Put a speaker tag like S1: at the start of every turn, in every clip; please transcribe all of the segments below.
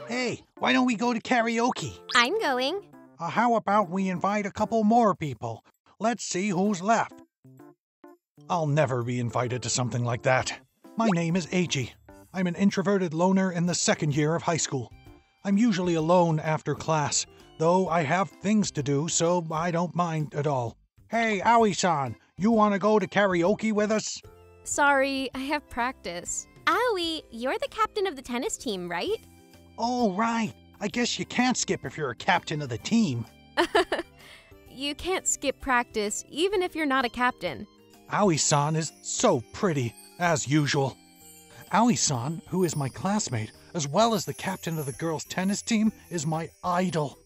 S1: Hey, why don't we go to karaoke?
S2: I'm going.
S1: How about we invite a couple more people? Let's see who's left. I'll never be invited to something like that. My name is Eiji. I'm an introverted loner in the second year of high school. I'm usually alone after class, though I have things to do, so I don't mind at all. Hey, Aoi-san, you want to go to karaoke with us?
S2: Sorry, I have practice. Aoi, you're the captain of the tennis team, right?
S1: Oh, right. I guess you can't skip if you're a captain of the team.
S2: You can't skip practice, even if you're not a captain.
S1: Aoi-san is so pretty, as usual. Aoi-san, who is my classmate, as well as the captain of the girls' tennis team, is my idol.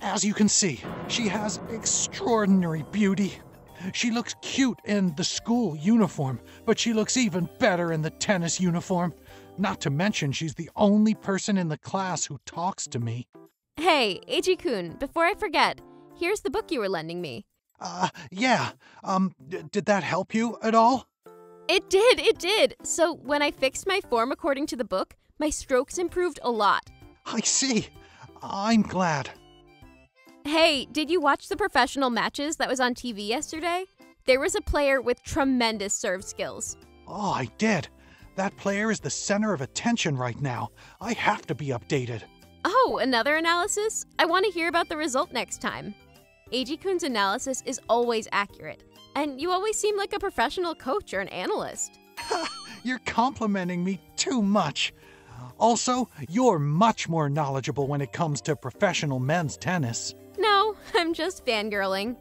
S1: As you can see, she has extraordinary beauty. She looks cute in the school uniform, but she looks even better in the tennis uniform. Not to mention, she's the only person in the class who talks to me.
S2: Hey, Eiji-kun, before I forget, here's the book you were lending me.
S1: Yeah. Did that help you at all?
S2: It did. So when I fixed my form according to the book, my strokes improved a lot.
S1: I see. I'm glad.
S2: Hey, did you watch the professional matches that was on TV yesterday? There was a player with tremendous serve skills.
S1: Oh, I did. That player is the center of attention right now. I have to be updated.
S2: Oh, another analysis? I want to hear about the result next time. Eiji-kun's analysis is always accurate, and you always seem like a professional coach or an analyst.
S1: You're complimenting me too much. Also, you're much more knowledgeable when it comes to professional men's tennis.
S2: No, I'm just fangirling.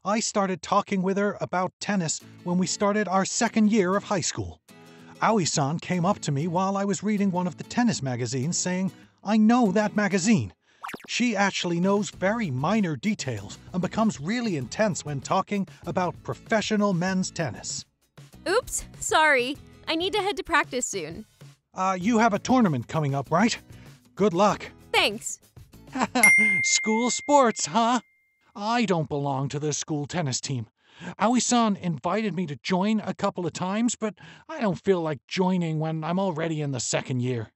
S1: I started talking with her about tennis when we started our second year of high school. Aoi-san came up to me while I was reading one of the tennis magazines saying, I know that magazine. She actually knows very minor details and becomes really intense when talking about professional men's tennis.
S2: Oops, sorry. I need to head to practice soon.
S1: You have a tournament coming up, right? Good luck.
S2: Thanks.
S1: School sports, huh? I don't belong to the school tennis team. Aoi-san invited me to join a couple of times, but I don't feel like joining when I'm already in the second year.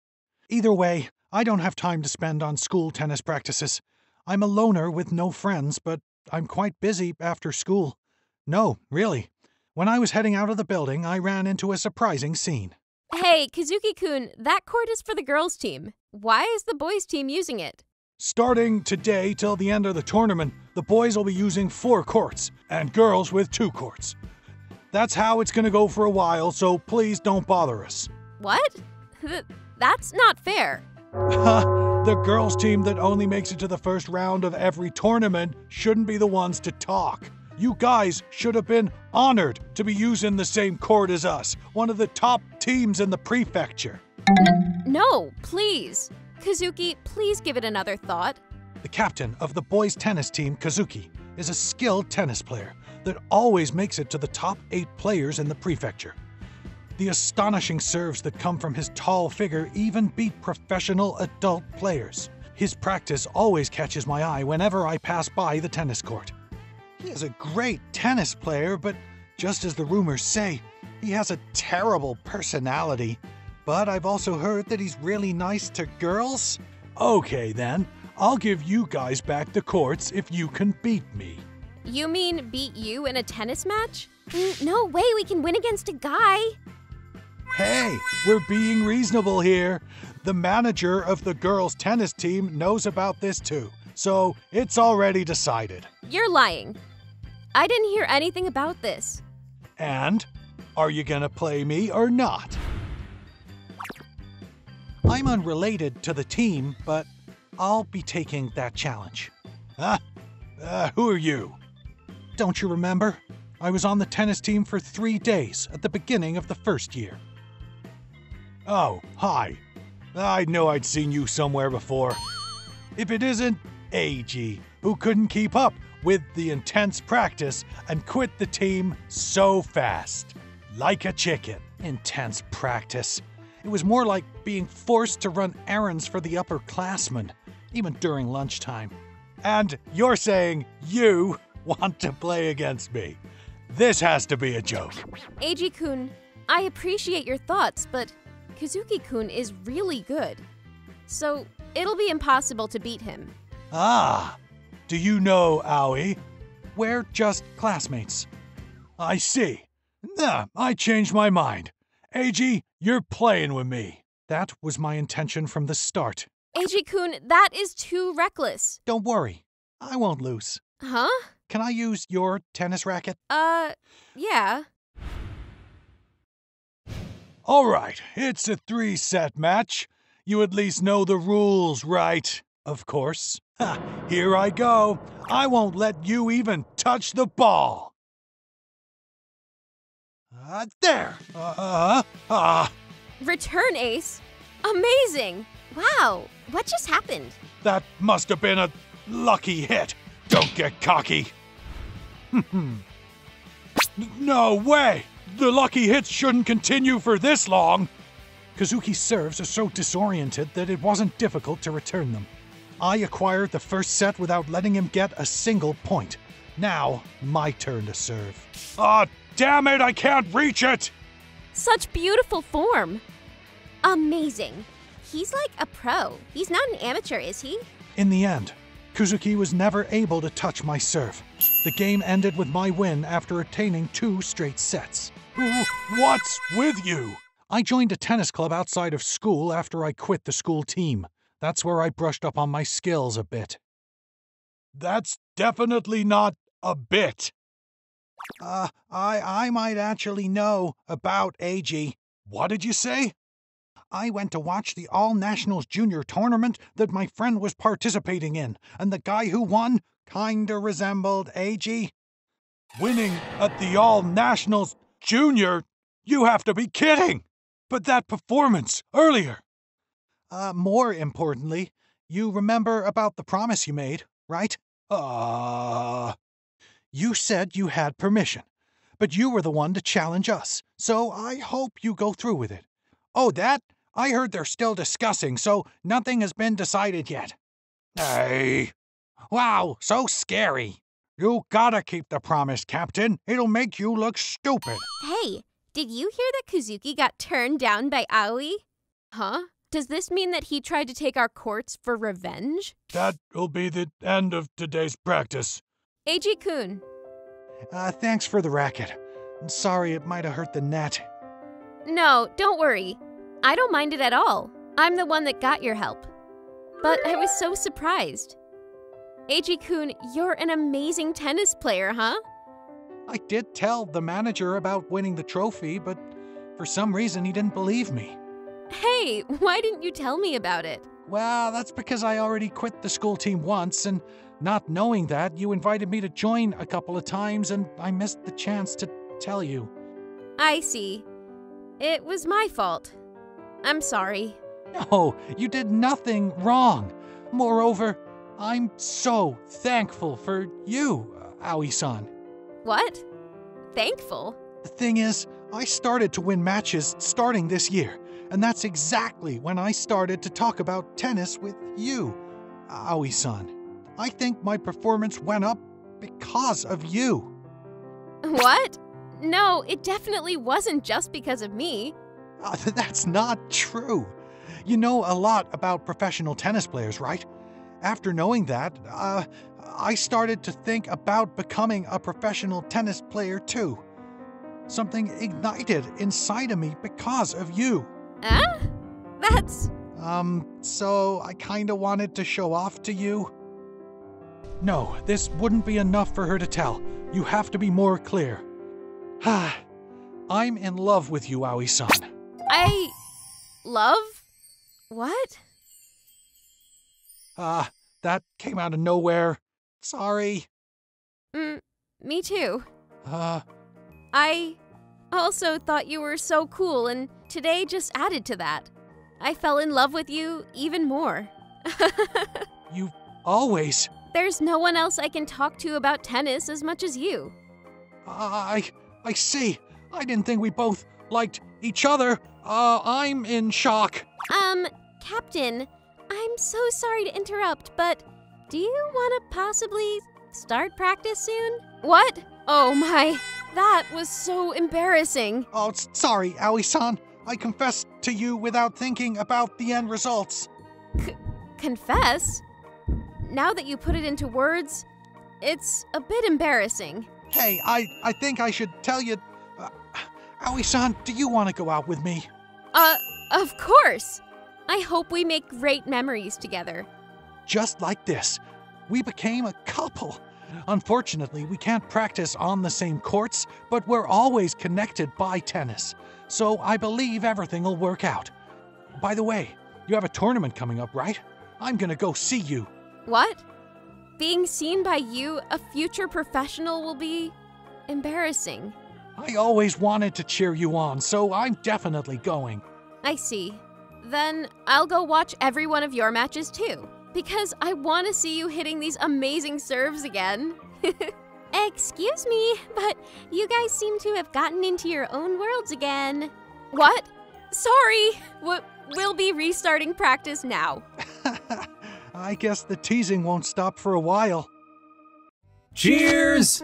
S1: Either way, I don't have time to spend on school tennis practices. I'm a loner with no friends, but I'm quite busy after school. No, really. When I was heading out of the building, I ran into a surprising scene.
S2: Hey, Kazuki-kun, that court is for the girls' team. Why is the boys' team using it?
S1: Starting today till the end of the tournament, the boys will be using 4 courts, and girls with 2 courts. That's how it's gonna go for a while, so please don't bother us.
S2: What? That's not fair.
S1: The girls' team that only makes it to the first round of every tournament shouldn't be the ones to talk. You guys should have been honored to be using the same court as us, one of the top teams in the prefecture.
S2: No, please. Kazuki, please give it another thought.
S1: The captain of the boys' tennis team, Kazuki, is a skilled tennis player that always makes it to the top 8 players in the prefecture. The astonishing serves that come from his tall figure even beat professional adult players. His practice always catches my eye whenever I pass by the tennis court. He is a great tennis player, but just as the rumors say, he has a terrible personality. But I've also heard that he's really nice to girls. Okay then, I'll give you guys back the courts if you can beat me.
S2: You mean beat you in a tennis match? No way we can win against a guy.
S1: Hey, we're being reasonable here. The manager of the girls' tennis team knows about this too, so it's already decided.
S2: You're lying. I didn't hear anything about this.
S1: And? Are you gonna play me or not? I'm unrelated to the team, but I'll be taking that challenge. Who are you? Don't you remember? I was on the tennis team for 3 days at the beginning of the first year. Oh, hi. I know I'd seen you somewhere before. If it isn't Eiji, who couldn't keep up with the intense practice and quit the team so fast. Like a chicken. Intense practice. It was more like being forced to run errands for the upperclassmen, even during lunchtime. And you're saying you want to play against me. This has to be a joke.
S2: Eiji-kun, I appreciate your thoughts, but Kazuki-kun is really good. so it'll be impossible to beat him.
S1: Ah, do you know Aoi? We're just classmates. I see. Nah, I changed my mind. Eiji, you're playing with me. That was my intention from the start.
S2: Eiji-kun, that is too reckless.
S1: Don't worry, I won't lose.
S2: Huh?
S1: Can I use your tennis racket?
S2: Yeah.
S1: All right, it's a 3-set match. You at least know the rules, right? Of course. Ha, here I go. I won't let you even touch the ball. There.
S2: Return ace? Amazing! Wow, what just happened?
S1: That must have been a lucky hit. Don't get cocky. No way! The lucky hits shouldn't continue for this long. Kazuki's serves are so disoriented that it wasn't difficult to return them. I acquired the first set without letting him get a single point. Now, my turn to serve. Damn it, I can't reach it!
S2: Such beautiful form. Amazing. He's like a pro. He's not an amateur, is he?
S1: In the end, Kazuki was never able to touch my serve. The game ended with my win after attaining 2 straight sets. What's with you? I joined a tennis club outside of school after I quit the school team. That's where I brushed up on my skills a bit. That's definitely not a bit. I might actually know about Eiji. What did you say? I went to watch the All-Nationals Junior tournament that my friend was participating in, and the guy who won kinda resembled Eiji. Winning at the All-Nationals Junior? You have to be kidding! But that performance earlier! More importantly, you remember about the promise you made, right? You said you had permission, but you were the one to challenge us, so I hope you go through with it. Oh, that? I heard they're still discussing, so nothing has been decided yet. Hey. Wow, so scary. You gotta keep the promise, Captain. It'll make you look stupid.
S2: Hey, did you hear that Kazuki got turned down by Aoi? Huh? Does this mean that he tried to take our courts for revenge?
S1: That'll be the end of today's practice.
S2: Eiji-kun.
S1: Thanks for the racket. I'm sorry it might have hurt the net.
S2: No, don't worry. I don't mind it at all. I'm the one that got your help. But I was so surprised. Eiji-kun, you're an amazing tennis player, huh?
S1: I did tell the manager about winning the trophy, but for some reason he didn't believe me.
S2: Hey, why didn't you tell me about it?
S1: Well, that's because I already quit the school team once, and not knowing that, you invited me to join a couple of times, and I missed the chance to tell you.
S2: I see. It was my fault. I'm sorry.
S1: No, you did nothing wrong. Moreover, I'm so thankful for you, Aoi-san.
S2: What? Thankful?
S1: The thing is, I started to win matches starting this year, and that's exactly when I started to talk about tennis with you, Aoi-san. I think my performance went up because of you.
S2: What? No, it definitely wasn't just because of me.
S1: That's not true. You know a lot about professional tennis players, right? After knowing that, I started to think about becoming a professional tennis player too. Something ignited inside of me because of you.
S2: Huh? That's...
S1: So I kinda wanted to show off to you. No, this wouldn't be enough for her to tell. You have to be more clear. I'm in love with you, Aoi-san.
S2: Love? What?
S1: That came out of nowhere. Sorry.
S2: Me too.
S1: I
S2: also thought you were so cool, and today just added to that. I fell in love with you even more.
S1: You've always...
S2: There's no one else I can talk to about tennis as much as you.
S1: I see. I didn't think we both liked each other. I'm in shock.
S2: Captain, I'm so sorry to interrupt, but do you want to possibly start practice soon? What? Oh my, that was so embarrassing.
S1: Oh, sorry, Aoi-san. I confessed to you without thinking about the end results.
S2: Confess? Now that you put it into words, it's a bit embarrassing.
S1: Hey, I think I should tell you... Aoi-san, do you want to go out with me?
S2: Of course! I hope we make great memories together.
S1: Just like this, we became a couple. Unfortunately, we can't practice on the same courts, but we're always connected by tennis. So I believe everything will work out. By the way, you have a tournament coming up, right? I'm gonna go see you.
S2: What? Being seen by you, a future professional, will be embarrassing.
S1: I always wanted to cheer you on, so I'm definitely going.
S2: I see. Then I'll go watch every one of your matches too, because I want to see you hitting these amazing serves again. Excuse me, but you guys seem to have gotten into your own worlds again. What? Sorry. We'll be restarting practice now.
S1: I guess the teasing won't stop for a while.
S3: Cheers!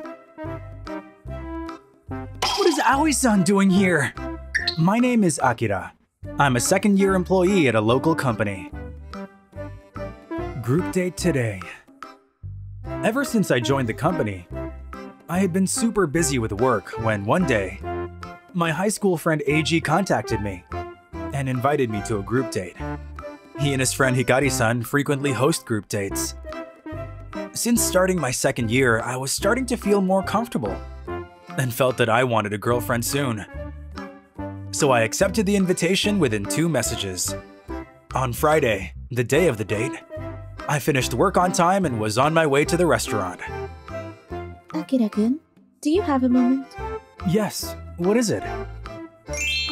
S3: What is Aoi-san doing here? My name is Akira. I'm a second-year employee at a local company. Group date today. Ever since I joined the company, I had been super busy with work when one day, my high school friend Eiji contacted me and invited me to a group date. He and his friend Hikari-san frequently host group dates. Since starting my second year, I was starting to feel more comfortable and felt that I wanted a girlfriend soon. So I accepted the invitation within 2 messages. On Friday, the day of the date, I finished work on time and was on my way to the restaurant.
S4: Akira-kun, do you have a moment?
S3: Yes, what is it?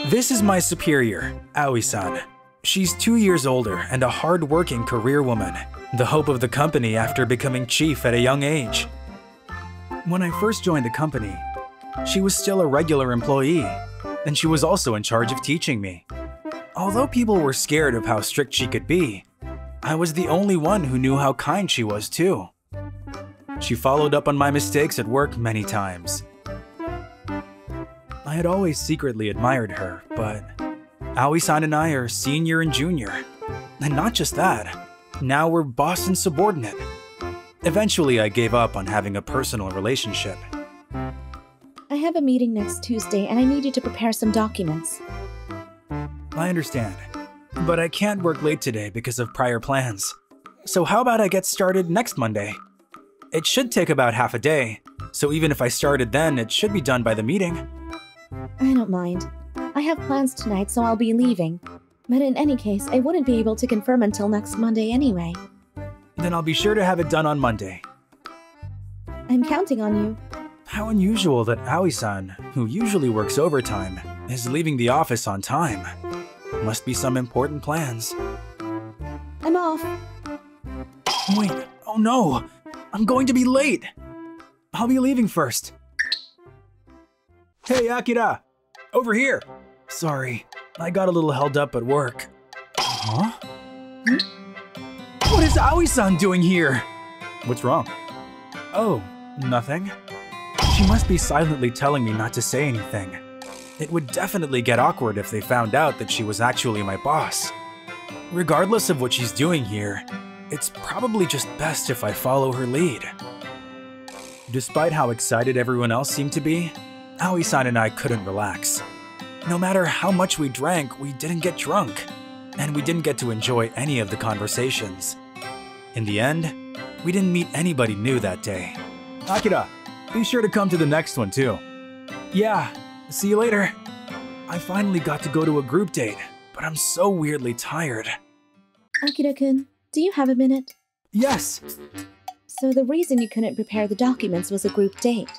S3: This is my superior, Aoi-san. She's 2 years older and a hard-working career woman, the hope of the company after becoming chief at a young age. When I first joined the company, she was still a regular employee, and she was also in charge of teaching me. Although people were scared of how strict she could be, I was the only one who knew how kind she was too. She followed up on my mistakes at work many times. I had always secretly admired her, but Aoi-san and I are senior and junior. And not just that, now we're boss and subordinate. Eventually, I gave up on having a personal relationship.
S4: I have a meeting next Tuesday and I need you to prepare some documents.
S3: I understand, but I can't work late today because of prior plans. So how about I get started next Monday? It should take about half a day, so even if I started then, it should be done by the meeting.
S4: I don't mind. I have plans tonight, so I'll be leaving. But in any case, I wouldn't be able to confirm until next Monday anyway.
S3: Then I'll be sure to have it done on Monday.
S4: I'm counting on you.
S3: How unusual that Aoi-san, who usually works overtime, is leaving the office on time. Must be some important plans.
S4: I'm off.
S3: Wait, oh no! I'm going to be late! I'll be leaving first. Hey, Akira! Over here! Sorry, I got a little held up at work. Huh? What is Aoi-san doing here? What's wrong? Oh, nothing. She must be silently telling me not to say anything. It would definitely get awkward if they found out that she was actually my boss. Regardless of what she's doing here, it's probably just best if I follow her lead. Despite how excited everyone else seemed to be, Aoi-san and I couldn't relax. No matter how much we drank, we didn't get drunk, and we didn't get to enjoy any of the conversations. In the end, we didn't meet anybody new that day. Akira, be sure to come to the next one too. Yeah, see you later. I finally got to go to a group date, but I'm so weirdly tired.
S4: Akira-kun, do you have a minute?
S3: Yes,
S4: So the reason you couldn't prepare the documents was a group date.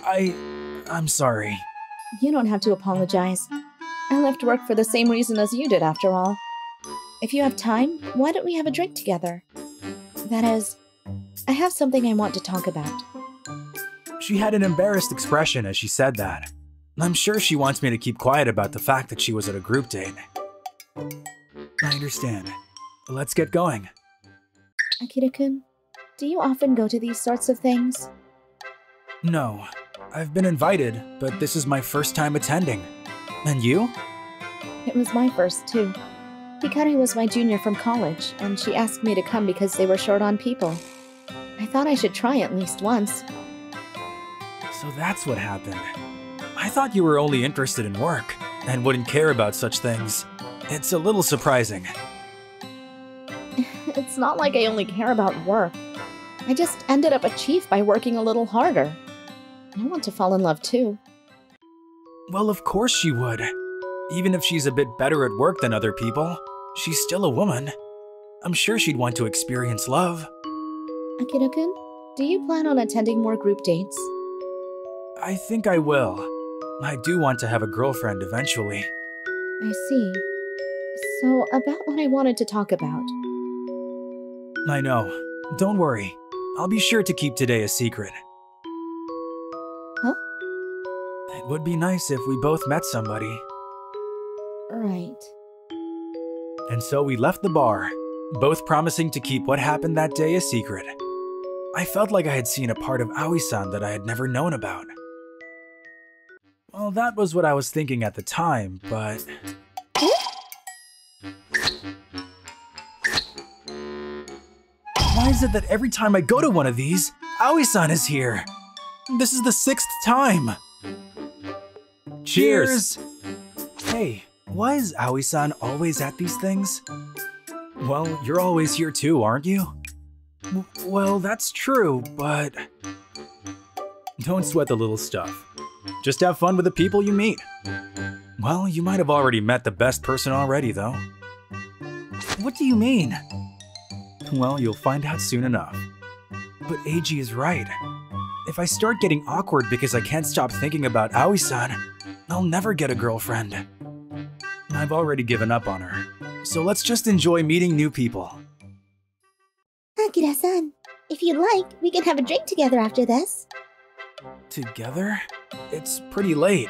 S3: I'm sorry.
S4: You don't have to apologize. I left work for the same reason as you did, after all. If you have time, why don't we have a drink together? That is, I have something I want to talk about.
S3: She had an embarrassed expression as she said that. I'm sure she wants me to keep quiet about the fact that she was at a group date. I understand. Let's get going.
S4: Akira-kun, do you often go to these sorts of things?
S3: No, I've been invited, but this is my first time attending. And you?
S4: It was my first, too. Hikaru was my junior from college, and she asked me to come because they were short on people. I thought I should try at least once.
S3: So that's what happened. I thought you were only interested in work and wouldn't care about such things. It's a little surprising.
S4: It's not like I only care about work. I just ended up a chief by working a little harder. I want to fall in love too.
S3: Well, of course she would. Even if she's a bit better at work than other people, she's still a woman. I'm sure she'd want to experience love.
S4: Akira-kun, do you plan on attending more group dates?
S3: I think I will. I do want to have a girlfriend eventually.
S4: I see. So, about what I wanted to talk about.
S3: I know. Don't worry. I'll be sure to keep today a secret.
S4: Huh?
S3: It would be nice if we both met somebody.
S4: Right.
S3: And so we left the bar, both promising to keep what happened that day a secret. I felt like I had seen a part of Aoi-san that I had never known about. Well, that was what I was thinking at the time, but... Why is it that every time I go to one of these, Aoi-san is here? This is the 6th time! Cheers! Hey, why is Aoi-san always at these things? Well, you're always here too, aren't you? Well, that's true, but... Don't sweat the little stuff. Just have fun with the people you meet. Well, you might have already met the best person already, though. What do you mean? Well, you'll find out soon enough. But Eiji is right. If I start getting awkward because I can't stop thinking about Aoi-san, I'll never get a girlfriend. I've already given up on her, so let's just enjoy meeting new people.
S5: Akira-san, if you'd like, we can have a drink together after this.
S3: Together? It's pretty late.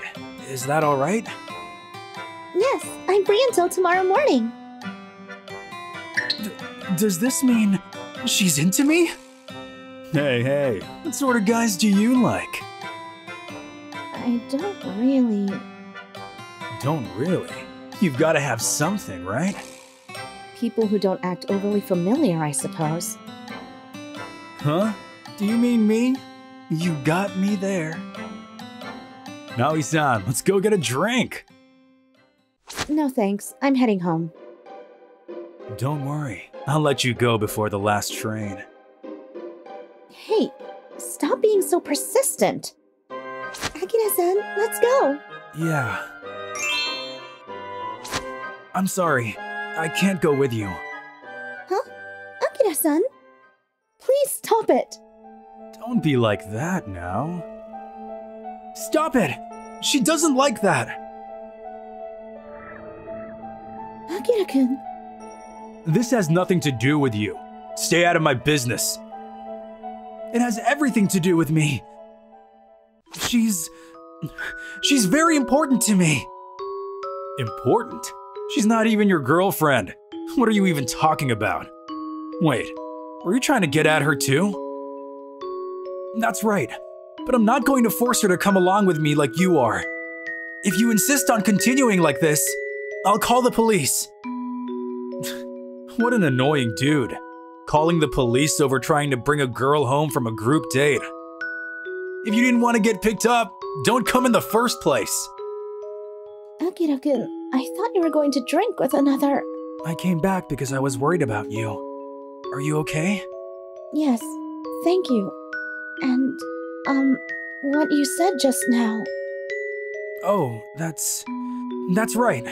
S3: Is that alright?
S5: Yes, I'm free until tomorrow morning.
S3: Does this mean she's into me? Hey, what sort of guys do you like?
S4: I don't really...
S3: Don't really? You've got to have something, right?
S4: People who don't act overly familiar, I suppose.
S3: Huh? Do you mean me? You got me there. Naoi-san, let's go get a drink.
S4: No thanks, I'm heading home.
S3: Don't worry, I'll let you go before the last train.
S4: Hey, stop being so persistent.
S5: Akira-san, let's go.
S3: Yeah. I'm sorry, I can't go with you.
S5: Huh? Akira-san?
S4: Please stop it.
S3: Don't be like that now. Stop it! She doesn't like that!
S4: Akira-kun.
S3: This has nothing to do with you. Stay out of my business. It has everything to do with me. She's very important to me. Important? She's not even your girlfriend. What are you even talking about? Wait, were you trying to get at her too? That's right, but I'm not going to force her to come along with me like you are. If you insist on continuing like this, I'll call the police. What an annoying dude. Calling the police over trying to bring a girl home from a group date. If you didn't want to get picked up, don't come in the first place.
S4: Akira-kun, I thought you were going to drink with another...
S3: I came back because I was worried about you. Are you okay?
S4: Yes, thank you. And, what you said just now...
S3: Oh, that's right.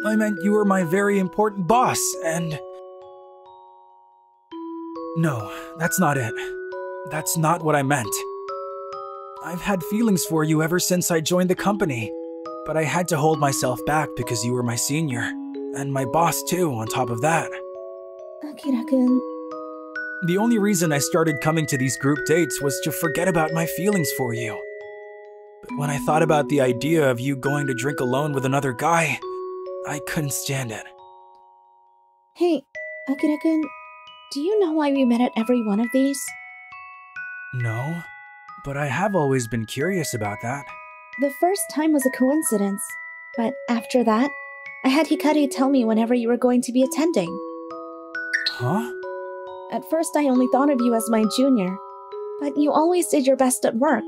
S3: I meant you were my very important boss, and... No, that's not it. That's not what I meant. I've had feelings for you ever since I joined the company, but I had to hold myself back because you were my senior, and my boss too, on top of that.
S4: Akira-kun...
S3: The only reason I started coming to these group dates was to forget about my feelings for you. But when I thought about the idea of you going to drink alone with another guy, I couldn't stand it.
S4: Hey, Akira-kun, do you know why we met at every one of these?
S3: No, but I have always been curious about that.
S4: The first time was a coincidence, but after that, I had Hikari tell me whenever you were going to be attending.
S3: Huh?
S4: At first, I only thought of you as my junior, but you always did your best at work,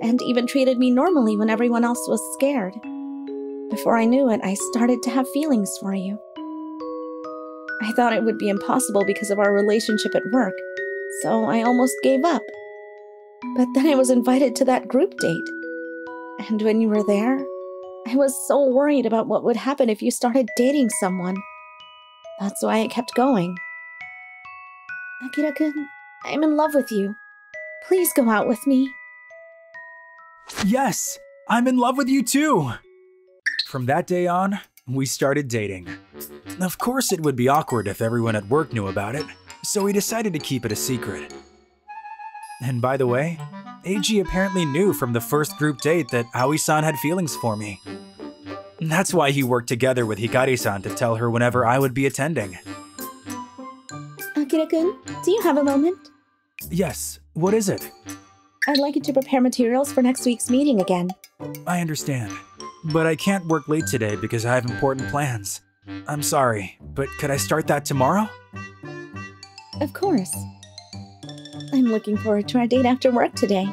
S4: and even treated me normally when everyone else was scared. Before I knew it, I started to have feelings for you. I thought it would be impossible because of our relationship at work, so I almost gave up. But then I was invited to that group date. And when you were there, I was so worried about what would happen if you started dating someone. That's why I kept going. Akira-kun, I'm in love with you. Please go out with me.
S3: Yes, I'm in love with you too! From that day on, we started dating. Of course, it would be awkward if everyone at work knew about it, so we decided to keep it a secret. And by the way, Eiji apparently knew from the first group date that Aoi-san had feelings for me. That's why he worked together with Hikari-san to tell her whenever I would be attending.
S4: Akira-kun, do you have a moment?
S3: Yes, what is it?
S4: I'd like you to prepare materials for next week's meeting again.
S3: I understand, but I can't work late today because I have important plans. I'm sorry, but could I start that tomorrow?
S4: Of course. I'm looking forward to our date after work today.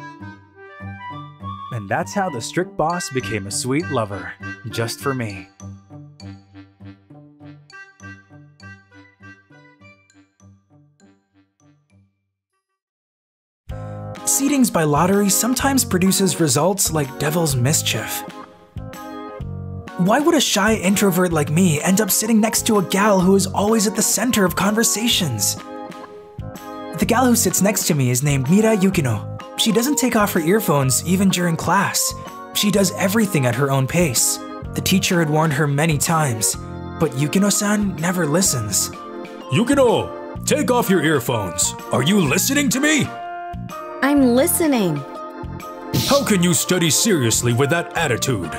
S3: And that's how the strict boss became a sweet lover, just for me. Seedings by lottery sometimes produces results like Devil's Mischief. Why would a shy introvert like me end up sitting next to a gal who is always at the center of conversations? The gal who sits next to me is named Mira Yukino. She doesn't take off her earphones even during class. She does everything at her own pace. The teacher had warned her many times, but Yukino-san never listens.
S6: Yukino, take off your earphones. Are you listening to me?
S4: I'm listening.
S6: How can you study seriously with that attitude?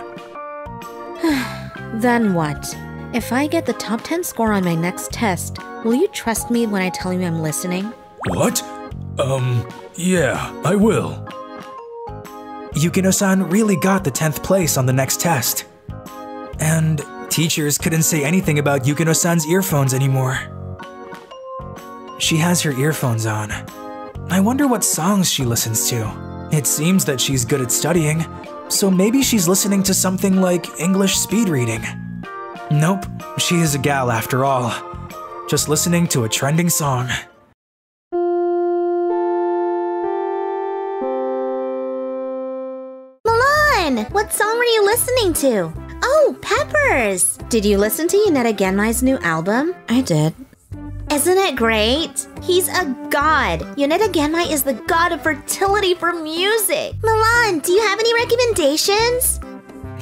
S4: Then what? If I get the top 10 score on my next test, will you trust me when I tell you I'm listening?
S6: What? Yeah, I will.
S3: Yukino-san really got the 10th place on the next test. And teachers couldn't say anything about Yukino-san's earphones anymore. She has her earphones on. I wonder what songs she listens to. It seems that she's good at studying, so maybe she's listening to something like English speed reading. Nope, she is a gal after all. Just listening to a trending song.
S5: Milan! What song were you listening to? Oh, Peppers! Did you listen to Yoneda Genmai's new album?
S4: I did.
S5: Isn't it great? He's a god. Yoneda Genmai is the god of fertility for music. Milan, do you have any recommendations?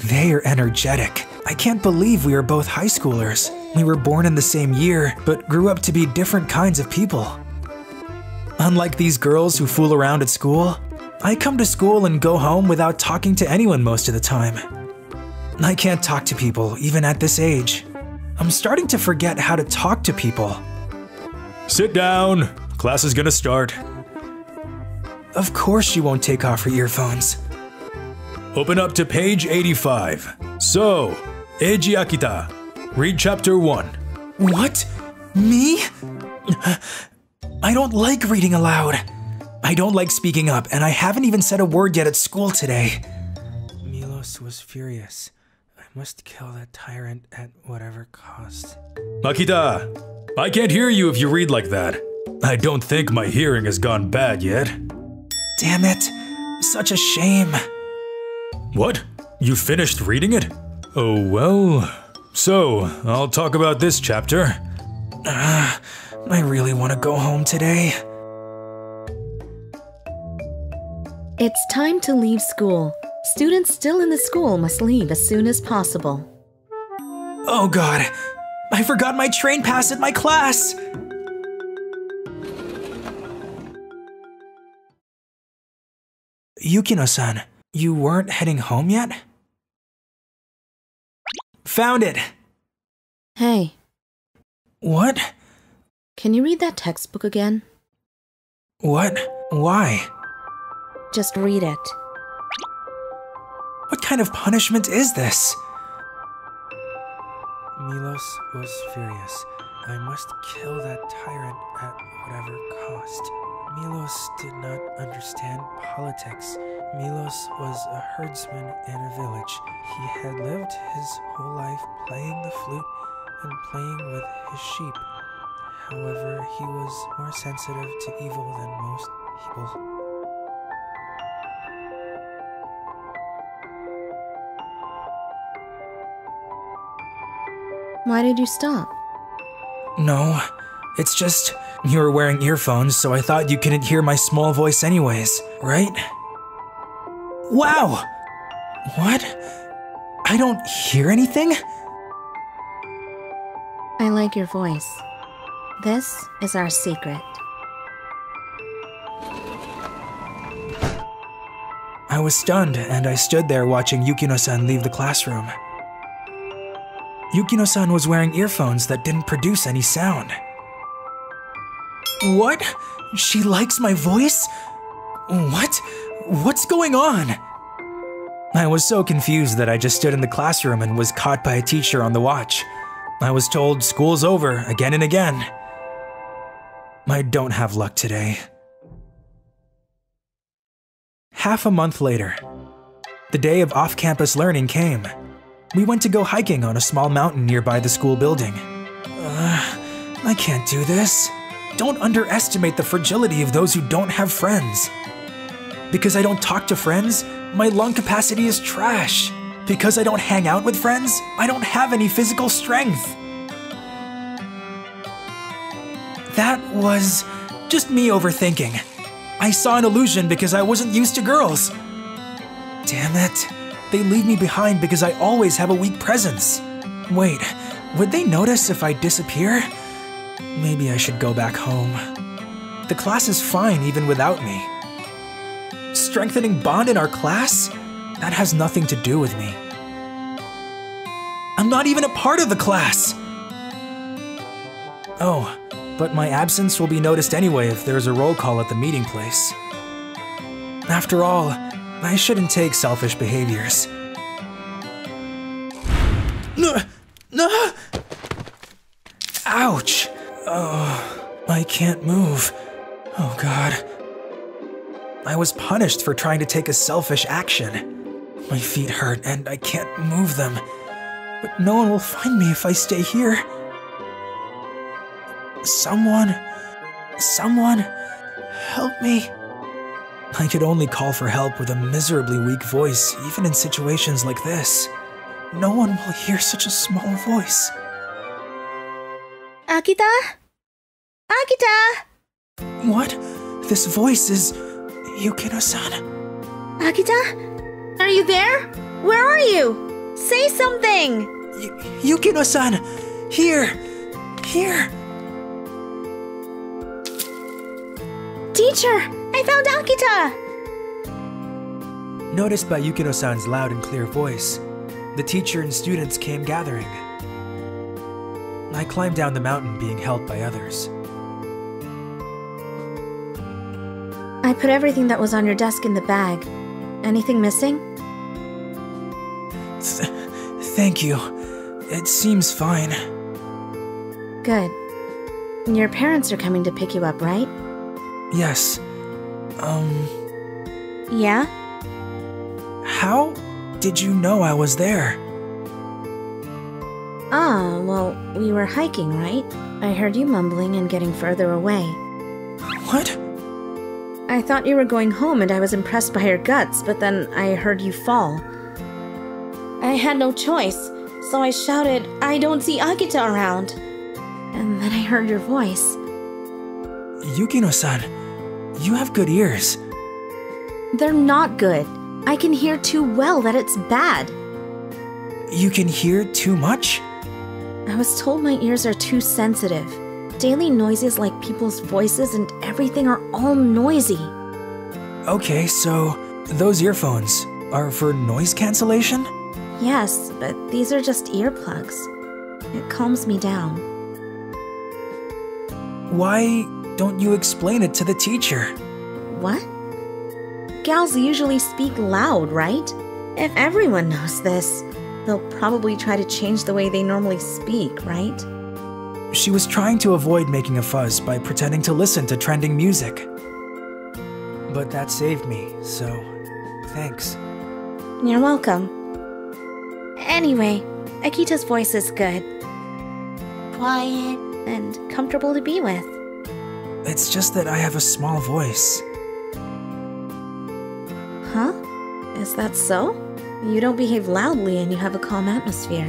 S3: They are energetic. I can't believe we are both high schoolers. We were born in the same year, but grew up to be different kinds of people. Unlike these girls who fool around at school, I come to school and go home without talking to anyone most of the time. I can't talk to people, even at this age. I'm starting to forget how to talk to people.
S6: Sit down. Class is gonna start.
S3: Of course she won't take off her earphones.
S6: Open up to page 85. So, Eiji Akita, read chapter 1.
S3: What? Me? I don't like reading aloud. I don't like speaking up, and I haven't even said a word yet at school today. Milos was furious. I must kill that tyrant at whatever cost.
S6: Akita, I can't hear you if you read like that. I don't think my hearing has gone bad yet.
S3: Damn it. Such a shame.
S6: What? You finished reading it? Oh well. So, I'll talk about this chapter.
S3: I really want to go home today.
S4: It's time to leave school. Students still in the school must leave as soon as possible.
S3: Oh god, I forgot my train pass at my class! Yukino-san, you weren't heading home yet? Found it!
S4: Hey,
S3: What?
S4: can you read that textbook again?
S3: What? Why?
S4: Just read it.
S3: What kind of punishment is this? Milos was furious. I must kill that tyrant at whatever cost. Milos did not understand politics. Milos was a herdsman in a village. He had lived his whole life playing the flute and playing with his sheep. However, he was more sensitive to evil than most people.
S4: Why did you stop?
S3: No, it's just you were wearing earphones, so I thought you couldn't hear my small voice anyways, right? Wow! What? I don't hear anything?
S4: I like your voice. This is our secret.
S3: I was stunned, and I stood there watching Yukino-san leave the classroom. Yukino-san was wearing earphones that didn't produce any sound. What? She likes my voice? What? What's going on? I was so confused that I just stood in the classroom and was caught by a teacher on the watch. I was told school's over again and again. I don't have luck today. Half a month later, the day of off-campus learning came. We went to go hiking on a small mountain nearby the school building. I can't do this. Don't underestimate the fragility of those who don't have friends. Because I don't talk to friends, my lung capacity is trash. Because I don't hang out with friends, I don't have any physical strength. That was just me overthinking. I saw an illusion because I wasn't used to girls. Damn it. They leave me behind because I always have a weak presence. Wait, would they notice if I disappear? Maybe I should go back home. The class is fine even without me. Strengthening bond in our class? That has nothing to do with me. I'm not even a part of the class! Oh, but my absence will be noticed anyway if there's a roll call at the meeting place. After all, I shouldn't take selfish behaviors. Ouch! Oh, I can't move. Oh god. I was punished for trying to take a selfish action. My feet hurt and I can't move them. But no one will find me if I stay here. Someone, help me. I could only call for help with a miserably weak voice, even in situations like this. No one will hear such a small voice.
S5: Akita? Akita!
S3: What? This voice is Yukino-san.
S5: Akita? Are you there? Where are you? Say something!
S3: Yukino-san! Here! Here!
S5: Teacher! I found Akita!
S3: Noticed by Yukino-san's loud and clear voice, the teacher and students came gathering. I climbed down the mountain being held by others.
S4: I put everything that was on your desk in the bag. Anything missing?
S3: Thank you. It seems fine.
S4: Good. Your parents are coming to pick you up, right?
S3: Yes.
S4: Yeah?
S3: How did you know I was there?
S4: Ah, well, we were hiking, right? I heard you mumbling and getting further away.
S3: What?
S4: I thought you were going home and I was impressed by your guts, but then I heard you fall. I had no choice, so I shouted, "I don't see Akita around!" And then I heard your voice.
S3: Yukino-san, you have good ears.
S4: They're not good. I can hear too well that it's bad.
S3: You can hear too much?
S4: I was told my ears are too sensitive. Daily noises like people's voices and everything are all noisy.
S3: Okay, so those earphones are for noise cancellation?
S4: Yes, but these are just earplugs. It calms me down.
S3: Why don't you explain it to the teacher?
S4: What? Gals usually speak loud, right? If everyone knows this, they'll probably try to change the way they normally speak, right?
S3: She was trying to avoid making a fuss by pretending to listen to trending music. But that saved me, so thanks.
S4: You're welcome. Anyway, Akita's voice is good. Quiet and comfortable to be with.
S3: It's just that I have a small voice.
S4: Huh? Is that so? You don't behave loudly and you have a calm atmosphere.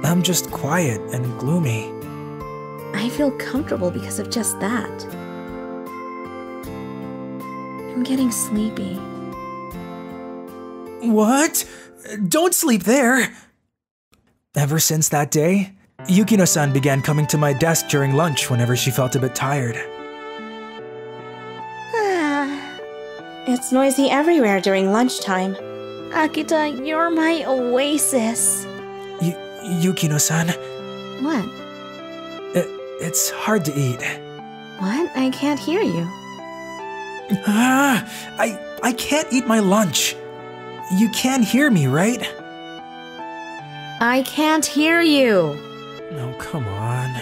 S3: I'm just quiet and gloomy.
S4: I feel comfortable because of just that. I'm getting sleepy.
S3: What? Don't sleep there! Ever since that day, Yukino-san began coming to my desk during lunch whenever she felt a bit tired.
S4: It's noisy everywhere during lunchtime. Akita, you're my oasis.
S3: Yukino-san,
S4: What?
S3: it's hard to eat.
S4: What? I can't hear you.
S3: I can't eat my lunch. You can hear me, right?
S4: I can't hear you.
S3: No, come on.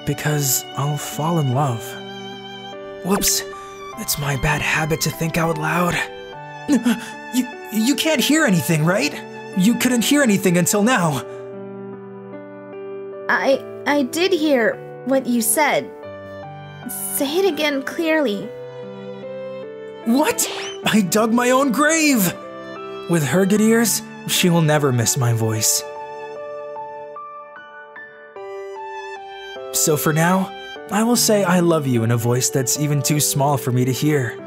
S3: Because I'll fall in love. Whoops. It's my bad habit to think out loud. You can't hear anything, right? You couldn't hear anything until now.
S4: I did hear what you said. Say it again clearly.
S3: What? I dug my own grave! With her good ears, she will never miss my voice. So for now, I will say I love you in a voice that's even too small for me to hear.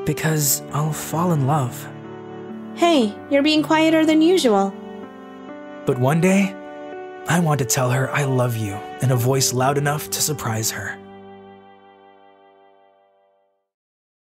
S3: Because I'll fall in love.
S4: Hey, you're being quieter than usual.
S3: But one day, I want to tell her I love you in a voice loud enough to surprise her.